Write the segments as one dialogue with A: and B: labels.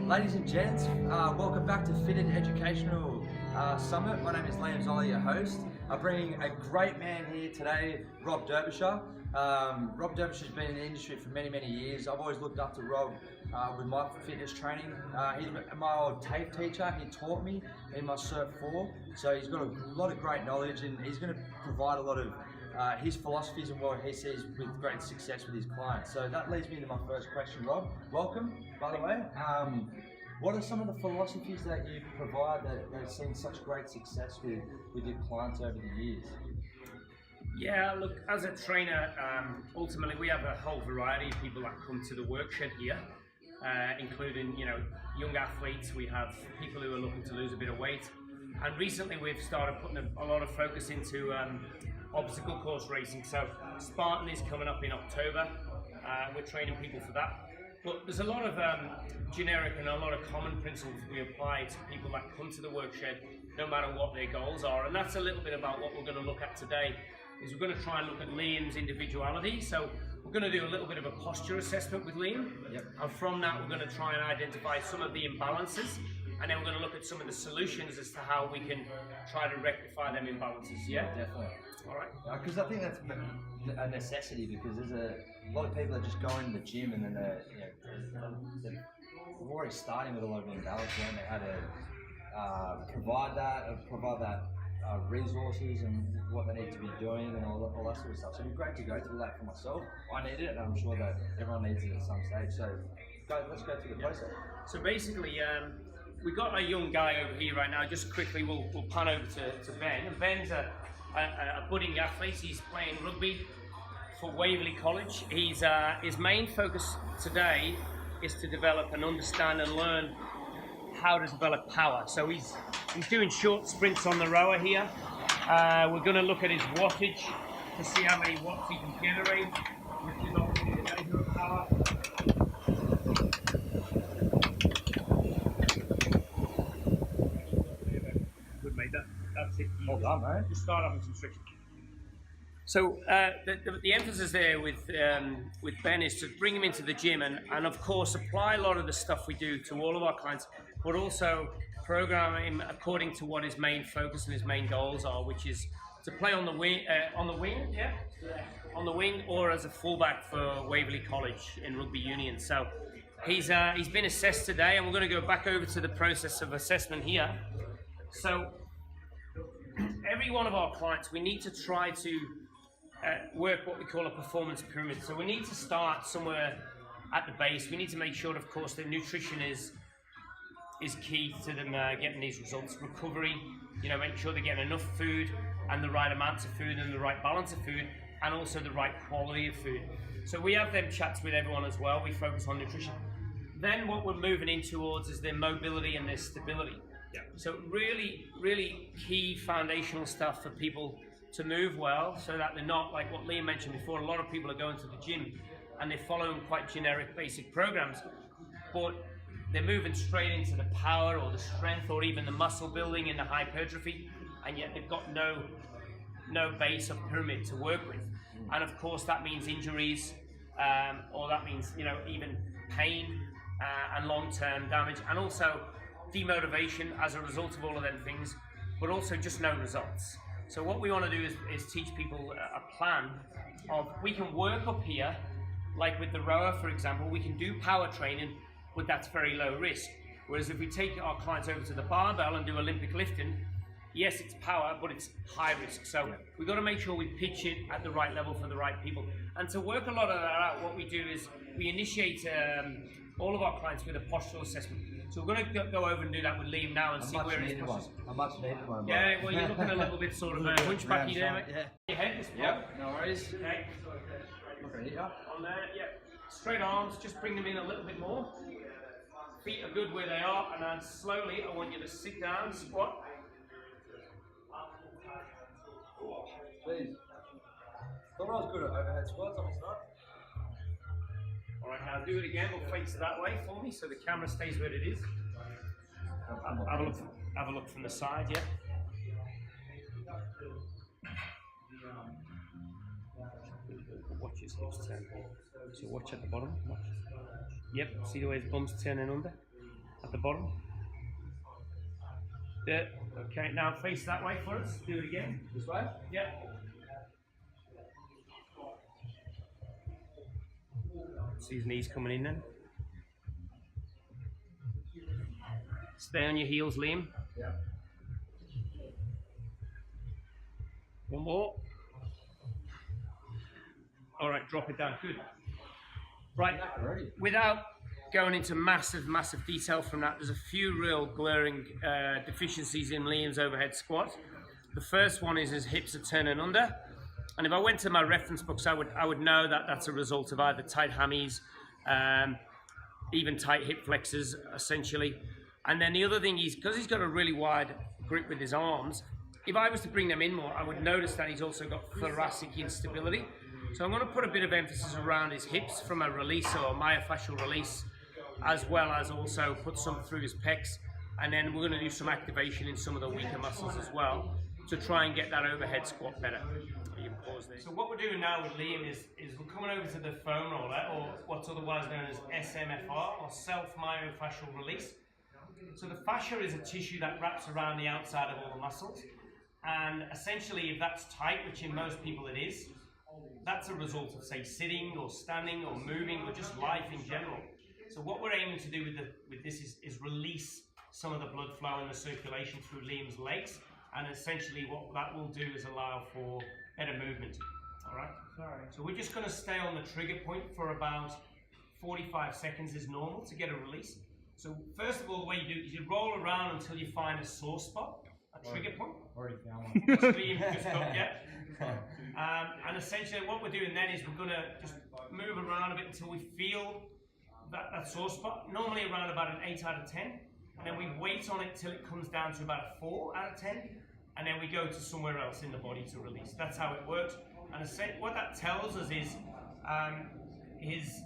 A: Ladies and gents, welcome back to Fitted Educational Summit. My name is Zollo, your host. I'm bringing a great man here today, Rob Derbyshire. Rob Derbyshire's been in the industry for many, many years. I've always looked up to Rob with my fitness training. He's my old TAFE teacher. He taught me in my Cert 4, so he's got a lot of great knowledge, and he's going to provide a lot of his philosophies and what he sees with great success with his clients. So that leads me to my first question, Rob. Welcome, by the way. What are some of the philosophies that you provide that have seen such great success with your clients over the years?
B: Yeah, look, as a trainer, ultimately we have a whole variety of people that come to the workshed here, including, young athletes. We have people who are looking to lose a bit of weight, and recently we've started putting a lot of focus into obstacle course racing. So Spartan is coming up in October. We're training people for that. But there's a lot of generic and a lot of common principles we apply to people that come to the workshed, no matter what their goals are. And that's a little bit about what we're going to look at today. Is we're going to try and look at Liam's individuality. So we're going to do a little bit of a posture assessment with Liam.
A: Yep.
B: And from that, we're going to try and identify some of the imbalances. And then we're going to look at some of the solutions as to how we can try to rectify them imbalances. Yeah,
A: definitely.
B: All right.
A: Because I think that's a necessity, because there's a lot of people that just go into the gym and then they're already starting with a lot of imbalance. They don't know how to provide that resources and what they need to be doing and all that sort of stuff. So it'd be great to go through that for myself. I need it, and I'm sure that everyone needs it at some stage. So let's go through the process.
B: So basically, we've got a young guy over here right now. Just quickly, we'll pan over to Ben. And Ben's a budding athlete. He's playing rugby for Waverley College. His main focus today is to develop and understand and learn how to develop power. So he's doing short sprints on the rower here. We're going to look at his wattage to see how many watts he can generate, which is obviously a measure of power. Good, mate. That's it.
A: Well done, mate.
B: Just start off with some stretching. So the emphasis there with Ben is to bring him into the gym and of course apply a lot of the stuff we do to all of our clients, but also program him according to what his main focus and his main goals are, which is to play on the wing, or as a fullback for Waverley College in rugby union. So he's been assessed today, and we're going to go back over to the process of assessment here. So every one of our clients, we need to try to work what we call a performance pyramid. So we need to start somewhere at the base. We need to make sure, of course, that nutrition is key to them getting these results. Recovery, make sure they're getting enough food and the right amounts of food and the right balance of food, and also the right quality of food. So we have them chats with everyone as well. We focus on nutrition. Then what we're moving in towards is their mobility and their stability. Yeah. So really, really key foundational stuff for people to move well, so that they're not, like what Liam mentioned before, a lot of people are going to the gym and they're following quite generic basic programs, but they're moving straight into the power or the strength or even the muscle building and the hypertrophy, and yet they've got no base of pyramid to work with. And of course that means injuries, or that means even pain and long-term damage, and also demotivation as a result of all of them things, but also just no results. So what we want to do is teach people a plan of, we can work up here, like with the rower for example, we can do power training, but that's very low risk. Whereas if we take our clients over to the barbell and do Olympic lifting, yes, it's power, but it's high risk. So we've got to make sure we pitch it at the right level for the right people. And to work a lot of that out, what we do is we initiate all of our clients with a postural assessment. So we're going to go over and do that with Liam now and see where his posture is.
A: A much needed one.
B: Yeah, well, you're looking a little bit sort of hunchbacky there, mate.
A: Yeah.
B: Your head this
A: Yep, no worries.
B: Okay. On there, yeah. Straight arms, just bring them in a little bit more. Feet are good where they are, and then slowly I want you to sit down, squat.
A: Please. Thought I was good at overhead squats, I'm not.
B: Alright, now do it again, we'll face that way for me so the camera stays where it is. Have a look from the side, yeah. Watch his hips turn. So watch at the bottom. Watch. Yep, see the way his bum's turning under? at the bottom. Yeah. Okay, now face that way for us. Do it again.
A: This way?
B: Yeah. See his knees coming in then. Stay on your heels, Liam.
A: Yeah.
B: One more. All right, drop it down. Good. Right. Without going into massive detail from that, there's a few real glaring deficiencies in Liam's overhead squat. The first one is his hips are turning under, and if I went to my reference books, I would know that that's a result of either tight hammies, even tight hip flexors, essentially. And then the other thing is, because he's got a really wide grip with his arms, if I was to bring them in more, I would notice that he's also got thoracic instability. So I'm going to put a bit of emphasis around his hips from a release or myofascial release, as well as also put some through his pecs. And then we're going to do some activation in some of the weaker muscles as well to try and get that overhead squat better. You can pause there. So what we're doing now with Liam is we're coming over to the foam roller, or what's otherwise known as SMFR, or self-myofascial release. So the fascia is a tissue that wraps around the outside of all the muscles. And essentially, if that's tight, which in most people it is, that's a result of, say, sitting or standing or moving or just life in general. So what we're aiming to do with this is release some of the blood flow and the circulation through Liam's legs, and essentially what that will do is allow for better movement. All right? Sorry. So we're just going to stay on the trigger point for about 45 seconds is normal to get a release. So first of all, the way you do it is you roll around until you find a sore spot, a trigger point.
A: Already found one.
B: Liam just got, yeah. And essentially what we're doing then is we're going to just move around a bit until we feel that sore spot, normally around about an 8 out of 10, and then we wait on it till it comes down to about a 4 out of 10, and then we go to somewhere else in the body to release. That's how it works. And what that tells us is his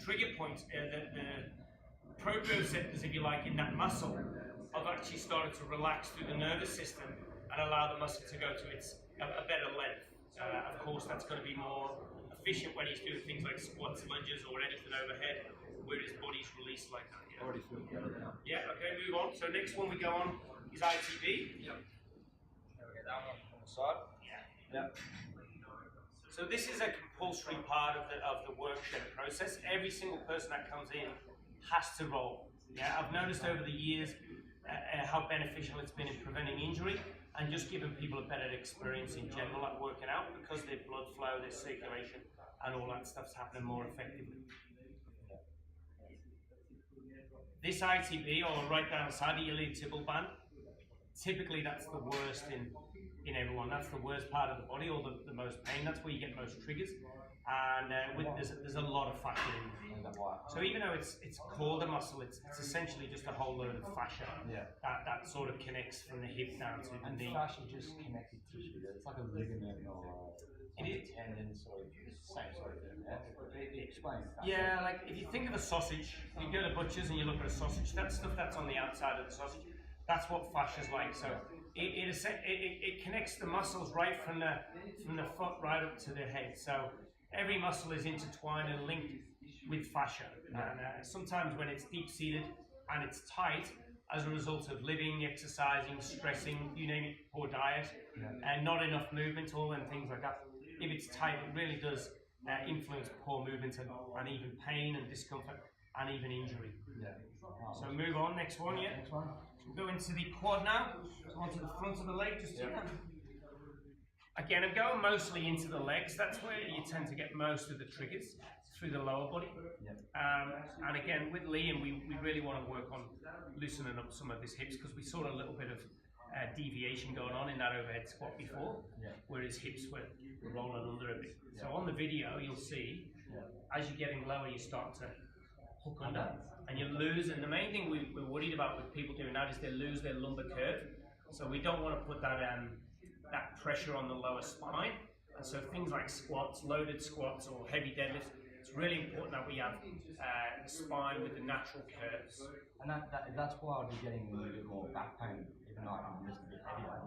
B: trigger points, the proprioceptors, if you like, in that muscle have actually started to relax through the nervous system and allow the muscle to go to a better length. Of course, that's going to be more efficient when he's doing things like squats, lunges, or anything overhead, where his body's released like that. Yeah.
A: Already feel better now.
B: Yeah, okay, move on. So next one we go on is ITB.
A: Yep. There we go, that one on the side.
B: Yeah.
A: Yep.
B: So this is a compulsory part of the workshop process. Every single person that comes in has to roll. Yeah, I've noticed over the years how beneficial it's been in preventing injury and just giving people a better experience in general at working out, because their blood flow, their circulation, and all that stuff's happening more effectively. This ITB, or right down the side, the iliotibial band, typically that's the worst in everyone. That's the worst part of the body, or the most pain. That's where you get most triggers. And there's a lot of fascia in there. So even though it's called a muscle, it's essentially just a whole load of fascia that sort of connects from the hip down to the knee.
A: Fascia just connected tissue. It's like a ligament or a tendon, sort of same sort of thing. Explain.
B: Yeah, like if you think of a sausage, you go to butchers and you look at a sausage. That stuff that's on the outside of the sausage, that's what fascia's like. So it connects the muscles right from the foot right up to the head. So every muscle is intertwined and linked with fascia. And sometimes when it's deep-seated and it's tight, as a result of living, exercising, stressing, you name it, poor diet, and not enough movement, all and things like that, if it's tight, it really does influence poor movement and even pain and discomfort and even injury. So move on, next one, Next one. So we'll go into the quad now, so onto the front of the leg, just Again, I'm going mostly into the legs. That's where you tend to get most of the triggers, through the lower body. And again, with Liam, we really want to work on loosening up some of his hips, because we saw a little bit of deviation going on in that overhead squat before, where his hips were rolling under a bit. So on the video, you'll see, as you're getting lower, you start to hook under, and you lose. And the main thing we're worried about with people doing that is they lose their lumbar curve. So we don't want to put that pressure on the lower spine. And so things like squats, loaded squats or heavy deadlifts, it's really important that we have the spine with the natural curves.
A: And that's why I'll be getting a little bit more back pain, even though I'm just a bit heavier,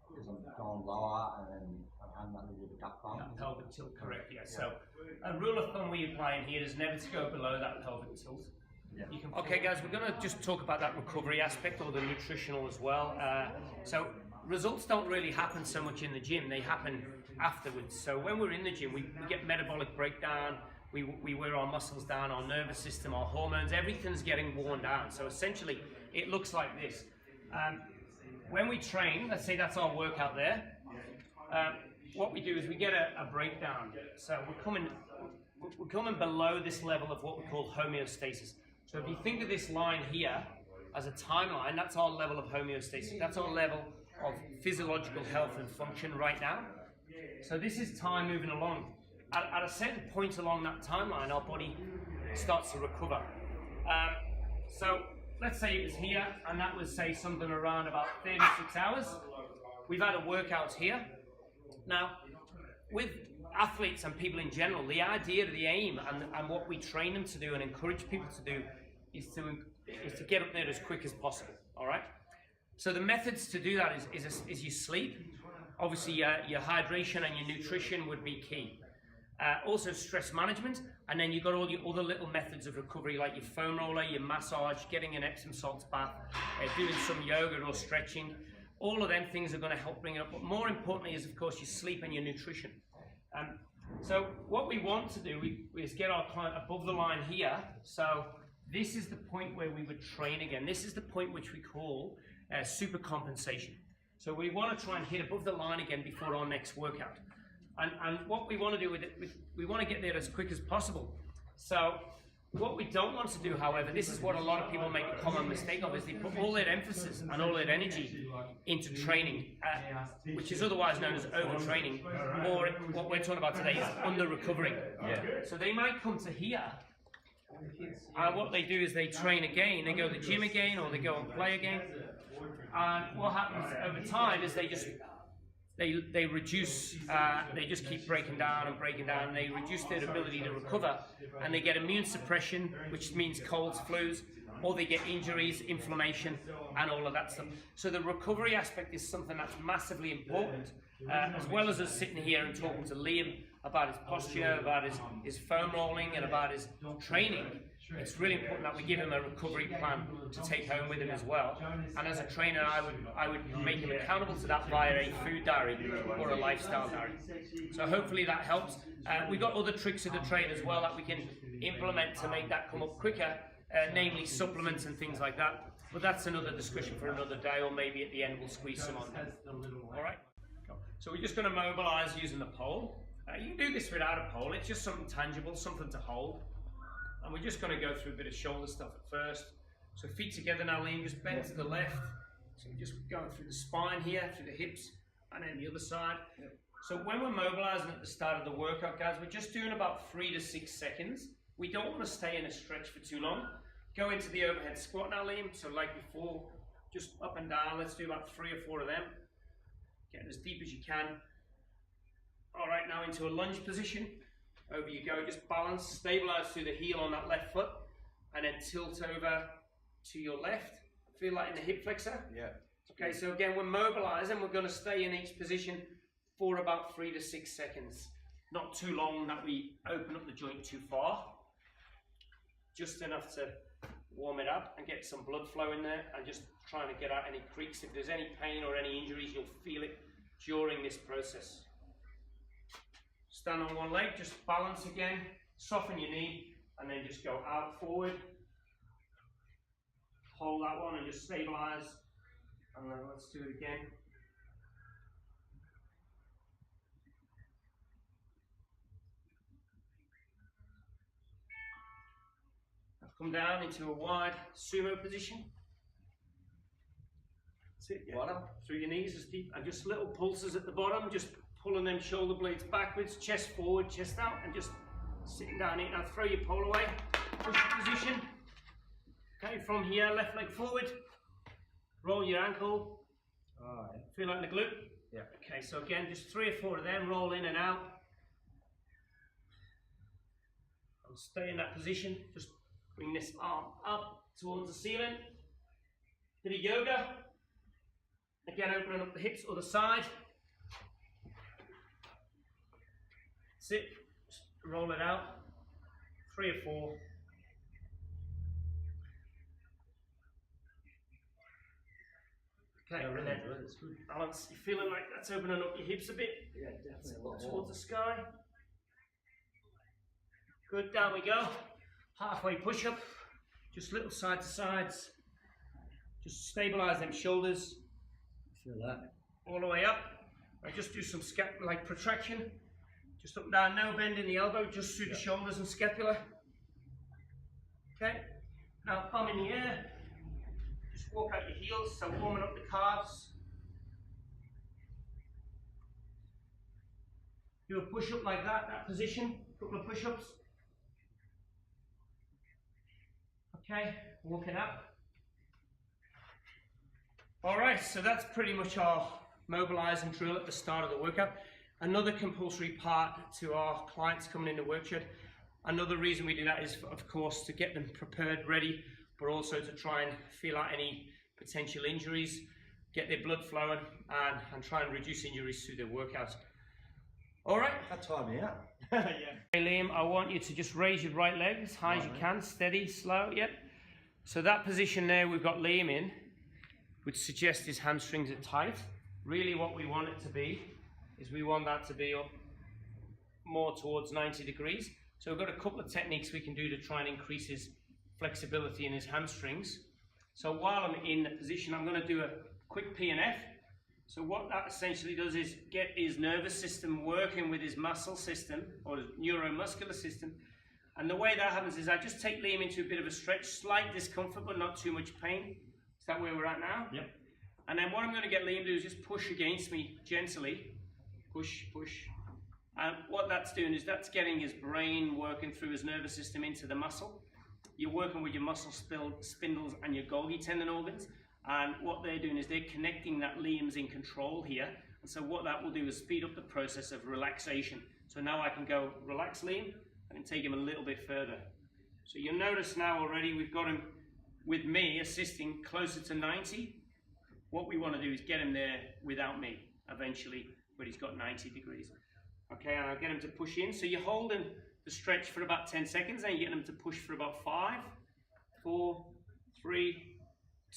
A: because I'm going lower and then I'm having that little bit of gut bump.
B: That pelvic tilt, correct, yes. So a rule of thumb we apply in here is never to go below that pelvic tilt. Okay, guys, we're going to just talk about that recovery aspect or the nutritional as well. So results don't really happen so much in the gym, they happen afterwards. So when we're in the gym, we get metabolic breakdown, we wear our muscles down, our nervous system, our hormones, everything's getting worn down. So essentially, it looks like this. When we train, let's say that's our workout there, what we do is we get a breakdown. So we're coming below this level of what we call homeostasis. So if you think of this line here as a timeline, that's our level of homeostasis. That's our level of physiological health and function right now. So this is time moving along. At a certain point along that timeline, our body starts to recover. So let's say it was here, and that was, say, something around about 36 hours. We've had a workout here. Now, with athletes and people in general, the idea, the aim, and what we train them to do and encourage people to do is to get up there as quick as possible, all right? So the methods to do that is your sleep. Obviously, your hydration and your nutrition would be key. Also stress management, and then you've got all your other little methods of recovery like your foam roller, your massage, getting an Epsom salts bath, doing some yoga or stretching. All of them things are going to help bring it up, but more importantly is of course your sleep and your nutrition. So what we want to do is get our client above the line here. So this is the point where we would train again. This is the point which we call super compensation. So we want to try and hit above the line again before our next workout. And what we want to do with it, we want to get there as quick as possible. So what we don't want to do, however, this is what a lot of people make a common mistake of, is they put all their emphasis and all their energy into training, which is otherwise known as overtraining, or what we're talking about today is under-recovering. So they might come to here, and what they do is they train again, they go to the gym again, or they go and play again, and what happens over time is they reduce, they just keep breaking down, and they reduce their ability to recover, and they get immune suppression, which means colds, flus, or they get injuries, inflammation, and all of that stuff. So the recovery aspect is something that's massively important, as well as us sitting here and talking to Liam about his posture, about his foam rolling, and about his training. It's really important that we give him a recovery plan to take home with him as well. And as a trainer, I would make him accountable to that via a food diary or a lifestyle diary. So hopefully that helps. We've got other tricks of the trade as well that we can implement to make that come up quicker, namely supplements and things like that. But that's another discussion for another day, or maybe at the end we'll squeeze some on. All right. So we're just going to mobilize using the pole. You can do this without a pole. It's just something tangible, something to hold. And we're just going to go through a bit of shoulder stuff at first. So feet together now, Liam, just bend to the left. So we're just going through the spine here, through the hips, and then the other side. So when we're mobilizing at the start of the workout, guys, we're just doing about 3 to 6 seconds. We don't want to stay in a stretch for too long. Go into the overhead squat now, Liam. So like before, just up and down. Let's do about 3 or 4 of them. Getting as deep as you can. All right, now into a lunge position. Over you go, just balance, stabilize through the heel on that left foot, and then tilt over to your left. Feel like in the hip flexor?
A: Yeah.
B: Okay, so again, we're mobilizing. We're going to stay in each position for about 3 to 6 seconds. Not too long that we open up the joint too far. Just enough to warm it up and get some blood flow in there, and just trying to get out any creaks. If there's any pain or any injuries, you'll feel it during this process. Stand on one leg, just balance again, soften your knee, and then just go out forward. Hold that one and just stabilize. And then let's do it again. I've come down into a wide sumo position. That's it, yeah. Bottom. Through your knees as deep, and just little pulses at the bottom, just pulling them shoulder blades backwards, chest forward, chest out, and just sitting down here. Now throw your pole away, push your position. Okay, from here, left leg forward, roll your ankle. Feel like the glute?
A: Yeah.
B: Okay, so again, just 3 or 4 of them, roll in and out. And stay in that position. Just bring this arm up towards the ceiling. Bit of yoga. Again, opening up the hips, other side. Sit, just roll it out, 3 or 4. Okay, and then
A: That's good.
B: balance. You're feeling like that's opening up your hips a bit.
A: Yeah, definitely.
B: Towards the sky. Good, down we go. Halfway push up. Just little side to sides. Just stabilize them shoulders.
A: Feel that.
B: All the way up. I just do some like protraction. Just up and down, no bend in the elbow, just through the shoulders and scapula. Okay. Now thumb in the air. Just walk out your heels, so warming up the calves. Do a push up like that position. Couple of push ups. Okay, walk it up. Alright, so that's pretty much our mobilize and drill at the start of the workout. Another compulsory part to our clients coming into work shed. Another reason we do that is, of course, to get them prepared, ready, but also to try and feel out any potential injuries, get their blood flowing, and try and reduce injuries through their workouts. Alright?
A: That tired me out.
B: Yeah. Hey Liam, I want you to just raise your right leg as high as you can, steady, slow, yep. So that position there we've got Liam in, which suggests his hamstrings are tight. Really what we want it to be is we want that to be up more towards 90 degrees. So we've got a couple of techniques we can do to try and increase his flexibility in his hamstrings. So while I'm in the position, I'm going to do a quick P&F. So what that essentially does is get his nervous system working with his muscle system or his neuromuscular system. And the way that happens is I just take Liam into a bit of a stretch, slight discomfort but not too much pain. Is that where we're at now?
A: Yep.
B: And then what I'm going to get Liam to do is just push against me gently. Push, push. And what that's doing is that's getting his brain working through his nervous system into the muscle. You're working with your muscle spindles and your Golgi tendon organs. And what they're doing is they're connecting that Liam's in control here. And so what that will do is speed up the process of relaxation. So now I can go relax Liam and take him a little bit further. So you'll notice now already we've got him with me assisting closer to 90. What we want to do is get him there without me eventually, but he's got 90 degrees. Okay, and I'll get him to push in. So you're holding the stretch for about 10 seconds, and you're getting him to push for about 5, 4, 3,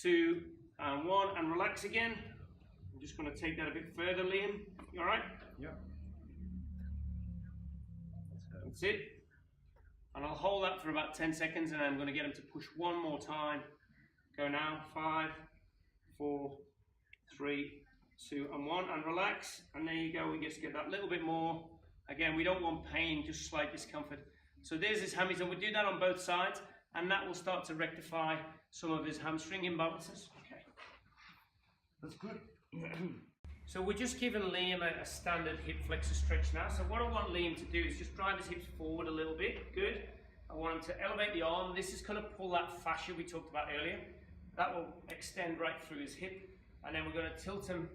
B: 2, and 1, and relax again. I'm just going to take that a bit further, Liam. You all right?
A: Yeah.
B: That's it. And I'll hold that for about 10 seconds, and I'm going to get him to push one more time. Go now, 5, 4, 3, 2, and 1, and relax. And there you go, we just get that little bit more. Again, we don't want pain, just slight discomfort. So there's his hammies, and we do that on both sides, and that will start to rectify some of his hamstring imbalances. Okay.
A: That's good.
B: So we're just giving Liam a standard hip flexor stretch now. So what I want Liam to do is just drive his hips forward a little bit. Good. I want him to elevate the arm. This is going to pull that fascia we talked about earlier. That will extend right through his hip. And then we're going to tilt him.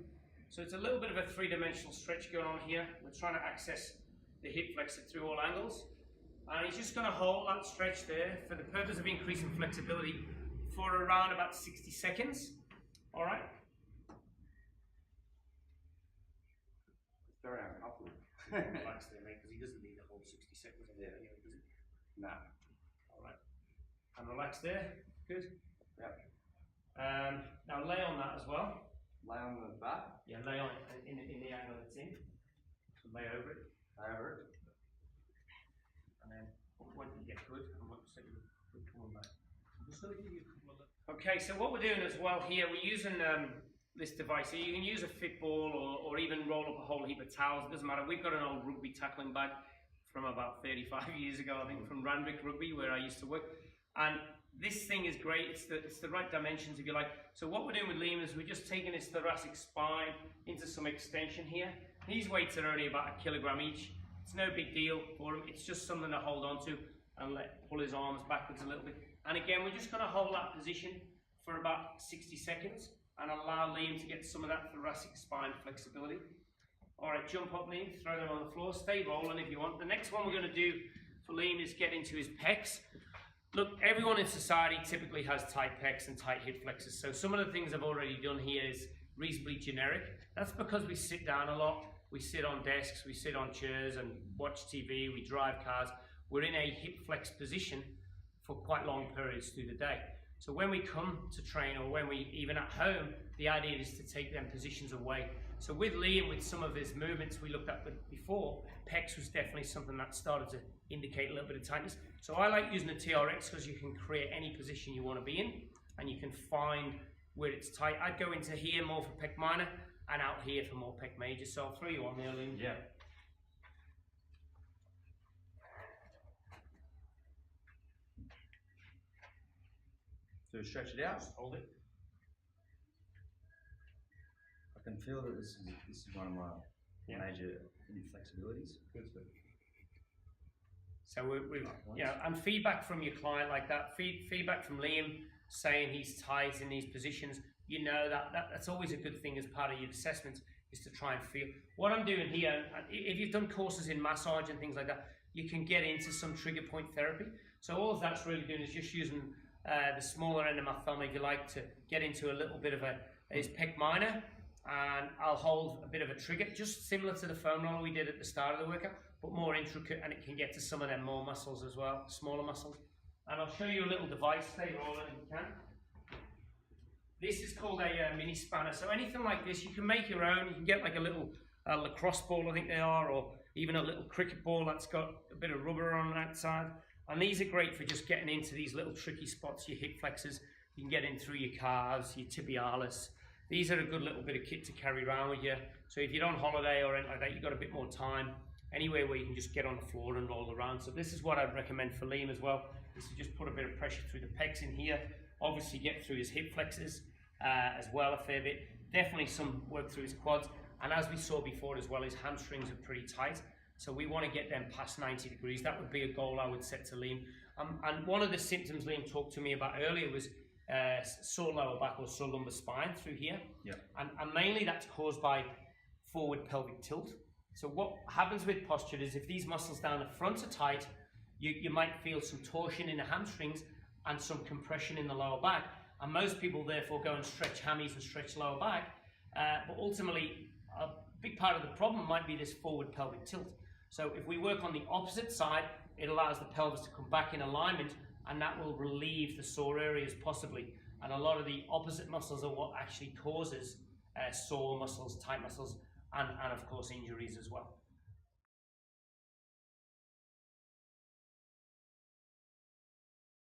B: So it's a little bit of a three-dimensional stretch going on here. We're trying to access the hip flexor through all angles. And he's just going to hold that stretch there for the purpose of increasing flexibility for around about 60 seconds. All right.
A: Very uncomfortable.
B: Relax there, mate, because he doesn't need the whole 60 seconds of it, does it?
A: No.
B: All right. And relax there. Good.
A: Yep.
B: Now lay on that as well.
A: Lay on the back.
B: Yeah, lay on it in the angle it's in. So lay over it.
A: Lay over it.
B: And then when you get good, I'm going to set you good one back. I'm just going to give you a couple of looks. Okay, so what we're doing as well here, we're using this device. So you can use a fit ball or even roll up a whole heap of towels. It doesn't matter. We've got an old rugby tackling bag from about 35 years ago, I think, from Randwick Rugby, where I used to work. And this thing is great. It's the right dimensions, if you like. So what we're doing with Liam is we're just taking his thoracic spine into some extension here. These weights are only about 1 kilogram each. It's no big deal for him. It's just something to hold on to and pull his arms backwards a little bit. And again, we're just going to hold that position for about 60 seconds and allow Liam to get some of that thoracic spine flexibility. All right, jump up, Liam, throw them on the floor, stay rolling if you want. The next one we're going to do for Liam is get into his pecs. Look, everyone in society typically has tight pecs and tight hip flexors. So some of the things I've already done here is reasonably generic. That's because we sit down a lot. We sit on desks, we sit on chairs and watch TV, we drive cars. We're in a hip flex position for quite long periods through the day. So when we come to train, or when we even at home, the idea is to take them positions away. So with Liam, with some of his movements we looked at before, pecs was definitely something that started to indicate a little bit of tightness. So I like using the TRX because you can create any position you want to be in, and you can find where it's tight. I'd go into here more for pec minor, and out here for more pec major. So I'll throw you on there, Liam.
A: Yeah. So stretch it out.
B: Just hold it.
A: I can feel that this is one of my major inflexibilities.
B: Good. So we've and feedback from your client like that, feedback from Liam saying he's tight in these positions, you know that's always a good thing as part of your assessment, is to try and feel. What I'm doing here, if you've done courses in massage and things like that, you can get into some trigger point therapy. So all that's really doing is just using the smaller end of my thumb, if you like, to get into a little bit of is pec minor, and I'll hold a bit of a trigger, just similar to the foam roller we did at the start of the workout, but more intricate, and it can get to some of them more muscles as well, smaller muscles. And I'll show you a little device, stay rolling if you can. This is called a mini spanner. So anything like this, you can make your own. You can get like a little lacrosse ball, I think they are, or even a little cricket ball that's got a bit of rubber on that side. And these are great for just getting into these little tricky spots, your hip flexors. You can get in through your calves, your tibialis. These are a good little bit of kit to carry around with you. So if you're on holiday or anything like that, you've got a bit more time, anywhere where you can just get on the floor and roll around. So this is what I'd recommend for Liam as well, is to just put a bit of pressure through the pecs in here. Obviously get through his hip flexors as well a fair bit. Definitely some work through his quads. And as we saw before as well, his hamstrings are pretty tight. So we want to get them past 90 degrees. That would be a goal I would set to Liam. And one of the symptoms Liam talked to me about earlier was sore lower back or sore lumbar spine through here.
A: Yeah.
B: And mainly that's caused by forward pelvic tilt. So what happens with posture is if these muscles down the front are tight, you might feel some torsion in the hamstrings and some compression in the lower back. And most people therefore go and stretch hammies and stretch lower back. But ultimately, a big part of the problem might be this forward pelvic tilt. So if we work on the opposite side, it allows the pelvis to come back in alignment, and that will relieve the sore areas possibly. And a lot of the opposite muscles are what actually causes sore muscles, tight muscles, and of course injuries as well.